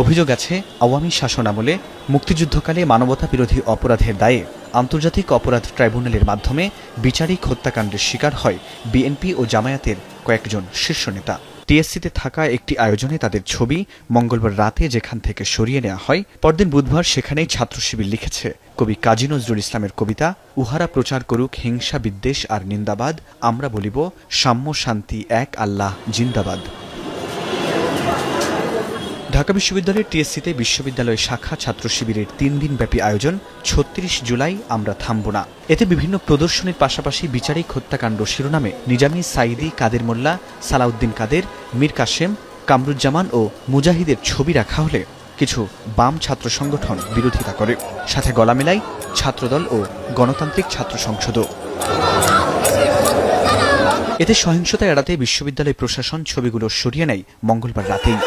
অভিযোগ আছে আওয়ামী শাসনামলে মুক্তিযুদ্ধকালে মানবতা বিরোধী অপরাধের দায়ে আন্তর্জাতিক অপরাধ ট্রাইব্যুনালের মাধ্যমে বিচারিক হত্যাকাণ্ডের শিকার হয় বিএনপি ও জামায়াতের কয়েকজন শীর্ষ নেতা। টিএসসিতে থাকা একটি আয়োজনে তাদের ছবি মঙ্গলবার রাতে যেখান থেকে সরিয়ে নেওয়া হয়, পরদিন বুধবার সেখানেই ছাত্র শিবির লিখেছে কবি কাজী নজরুল ইসলামের কবিতা উহারা প্রচার করুক হিংসা বিদ্বেষ আর নিন্দাবাদ, আমরা বলিব সাম্য শান্তি এক আল্লাহ জিন্দাবাদ। ঢাকা বিশ্ববিদ্যালয়ের টিএসসিতে বিশ্ববিদ্যালয় শাখা ছাত্র শিবিরের ৩ দিনব্যাপী আয়োজন ৩৬ জুলাই আমরা থামব না। এতে বিভিন্ন প্রদর্শনীর পাশাপাশি বিচারিক হত্যাকাণ্ড শিরোনামে নিজামী, সাইদি, কাদের মোল্লা, সালাউদ্দিন কাদের, মীর কাসেম, কামরুজ্জামান ও মুজাহিদের ছবি রাখা হলে কিছু বাম ছাত্র সংগঠন বিরোধিতা করে, সাথে গলা মেলায় ছাত্রদল ও গণতান্ত্রিক ছাত্র সংসদও। এতে সহিংসতা এড়াতে বিশ্ববিদ্যালয় প্রশাসন ছবিগুলো সরিয়ে নেয় মঙ্গলবার রাতেই।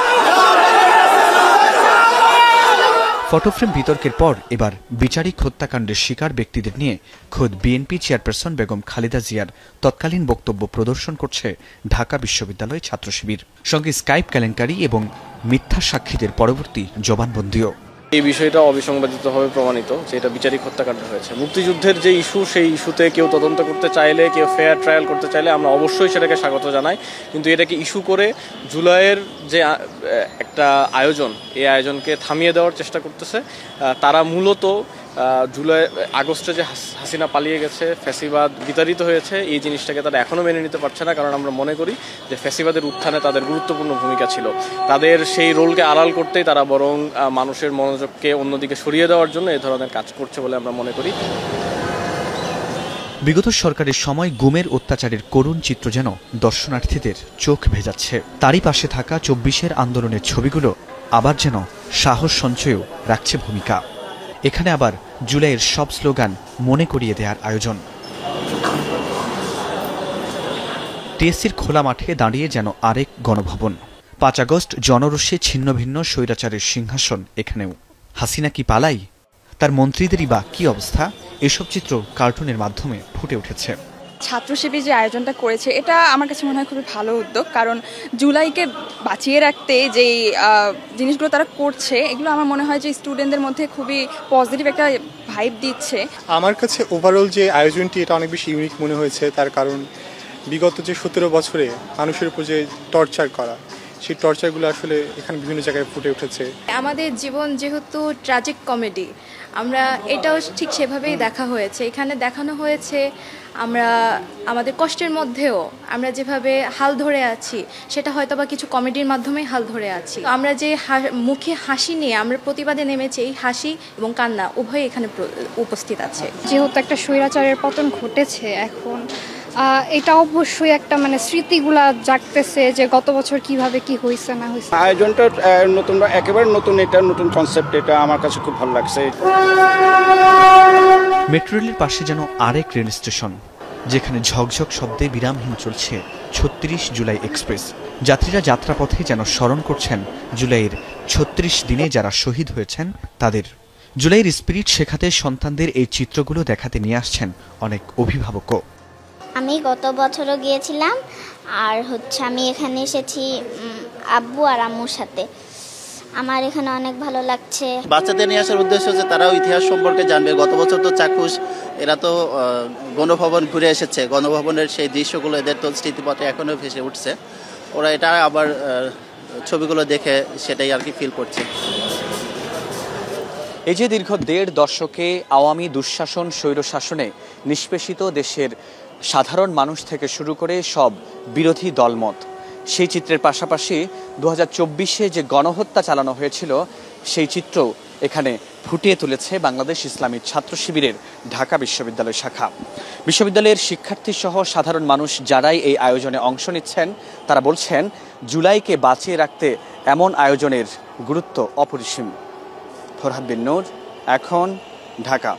ফটোফ্রেম বিতর্কের পর এবার বিচারিক হত্যাকাণ্ডের শিকার ব্যক্তিদের নিয়ে খোদ বিএনপি চেয়ারপারসন বেগম খালেদা জিয়ার তৎকালীন বক্তব্য প্রদর্শন করছে ঢাকা বিশ্ববিদ্যালয় ছাত্র শিবির, সঙ্গে স্কাইপ কেলেঙ্কারি এবং মিথ্যা সাক্ষীদের পরবর্তী জবানবন্দিও। এই বিষয়টা অবিসংবাদিতভাবে প্রমাণিত যে এটা বিচারিক হত্যাকাণ্ড হয়েছে। মুক্তিযুদ্ধের যে ইস্যু, সেই ইস্যুতে কেউ তদন্ত করতে চাইলে, কেউ ফেয়ার ট্রায়াল করতে চাইলে আমরা অবশ্যই সেটাকে স্বাগত জানাই, কিন্তু এটাকে ইস্যু করে জুলাইয়ের যে একটা আয়োজন, এই আয়োজনকে থামিয়ে দেওয়ার চেষ্টা করতেছে। তারা মূলত আগস্টে যে হাসিনা পালিয়ে গেছে, ফ্যাসিবাদ বিতাড়িত হয়েছে, এই জিনিসটাকে তারা এখনও মেনে নিতে পারছে না। কারণ আমরা মনে করি যে ফ্যাসিবাদের উত্থানে তাদের গুরুত্বপূর্ণ ভূমিকা ছিল। তাদের সেই রোলকে আড়াল করতেই তারা বরং মানুষের মনোযোগকে অন্যদিকে সরিয়ে দেওয়ার জন্য এই ধরনের কাজ করছে বলে আমরা মনে করি। বিগত সরকারের সময় গুমের অত্যাচারের করুণ চিত্র যেন দর্শনার্থীদের চোখ ভেজাচ্ছে। তারই পাশে থাকা ২৪-এর আন্দোলনের ছবিগুলো আবার যেন সাহস সঞ্চয়েও রাখছে ভূমিকা। এখানে আবার জুলাইয়ের সব স্লোগান মনে করিয়ে দেওয়ার আয়োজন। টিএসসির খোলা মাঠে দাঁড়িয়ে যেন আরেক গণভবন। ৫ আগস্ট জনরোষে ছিন্ন ভিন্ন স্বৈরাচারের সিংহাসন এখানেও। হাসিনা কি পালাই? তার মন্ত্রীদেরই বা কি অবস্থা? এসব চিত্র কার্টুনের মাধ্যমে ফুটে উঠেছে। ছাত্র শিবির যে আয়োজনটা করেছে, এটা আমার কাছে মনে হয় খুবই ভালো উদ্যোগ। কারণ জুলাইকে বাঁচিয়ে রাখতে যেই জিনিসগুলো তারা করছে, এগুলো আমার মনে হয় যে স্টুডেন্টদের মধ্যে খুবই পজিটিভ একটা ভাইব দিচ্ছে। আমার কাছে ওভারঅল যে আয়োজনটি, এটা অনেক বেশি ইউনিক মনে হয়েছে। তার কারণ বিগত যে ১৭ বছরে মানুষের উপর যে টর্চার করা, সেই টর্চারগুলো আসলে এখানে বিভিন্ন জায়গায় ফুটে উঠেছে। আমাদের জীবন যেহেতু ট্র্যাজিক কমেডি, আমরা এটাও ঠিক সেভাবেই দেখা হয়েছে। এখানে দেখানো হয়েছে আমরা আমাদের কষ্টের মধ্যেও আমরা যেভাবে হাল ধরে আছি, সেটা হয়তো বা কিছু কমেডির মাধ্যমেই হাল ধরে আছি। আমরা যে মুখে হাসি নিয়ে আমরা প্রতিবাদে নেমেছি, এই হাসি এবং কান্না উভয়ই এখানে উপস্থিত আছে। যেহেতু একটা স্বৈরাচারের পতন ঘটেছে, এখন এটা অবশ্যই একটা স্মৃতিগুলা জাগতেছে যে গত বছর কিভাবে কি হয়েছে না হয়েছে। আয়োজনটা নতুন, একেবারে নতুন, এটা নতুন কনসেপ্ট, এটা আমার কাছে খুব ভালো লাগছে। মেট্রো রেলের পাশে যেন আরেক রেল স্টেশন, যেখানে ঝকঝক শব্দে বিরামহীন চলছে ৩৬ জুলাই এক্সপ্রেস। যাত্রীরা যাত্রাপথে যেন স্মরণ করছেন জুলাইয়ের ৩৬ দিনে যারা শহীদ হয়েছেন তাদের। জুলাইয়ের স্পিরিট শেখাতে সন্তানদের এই চিত্রগুলো দেখাতে নিয়ে আসছেন অনেক অভিভাবকও। আমি গত বছরও গিয়েছিলাম, আর আমি এখানে এসেছি আব্বু আর আম্মুর সাথে। আমার এখানে অনেক ভালো লাগছে। বাচ্চাদের নিয়ে আসার উদ্দেশ্য হচ্ছে তারাও ইতিহাস সম্পর্কে জানবে। গত বছর তো চাক্ষুষ এরা তো গণভবন ঘুরে এসেছে, গণভবনের সেই দৃশ্যগুলো এদের তো স্মৃতিপথে এখনও ভেসে উঠছে। ওরা এটা আবার ছবিগুলো দেখে সেটাই আর কি ফিল করছে। এই যে দীর্ঘ ১.৫ দশকে আওয়ামী দুঃশাসন, স্বৈরশাসনে নিষ্পেষিত দেশের সাধারণ মানুষ থেকে শুরু করে সব বিরোধী দলমত, সেই চিত্রের পাশাপাশি ২০২৪-এ যে গণহত্যা চালানো হয়েছিল, সেই চিত্র এখানে ফুটিয়ে তুলেছে বাংলাদেশ ইসলামী ছাত্র শিবিরের ঢাকা বিশ্ববিদ্যালয় শাখা। বিশ্ববিদ্যালয়ের শিক্ষার্থী সহ সাধারণ মানুষ যারাই এই আয়োজনে অংশ নিচ্ছেন, তারা বলছেন জুলাইকে বাঁচিয়ে রাখতে এমন আয়োজনের গুরুত্ব অপরিসীম। ফরহাদ বিন নূর, এখন, ঢাকা।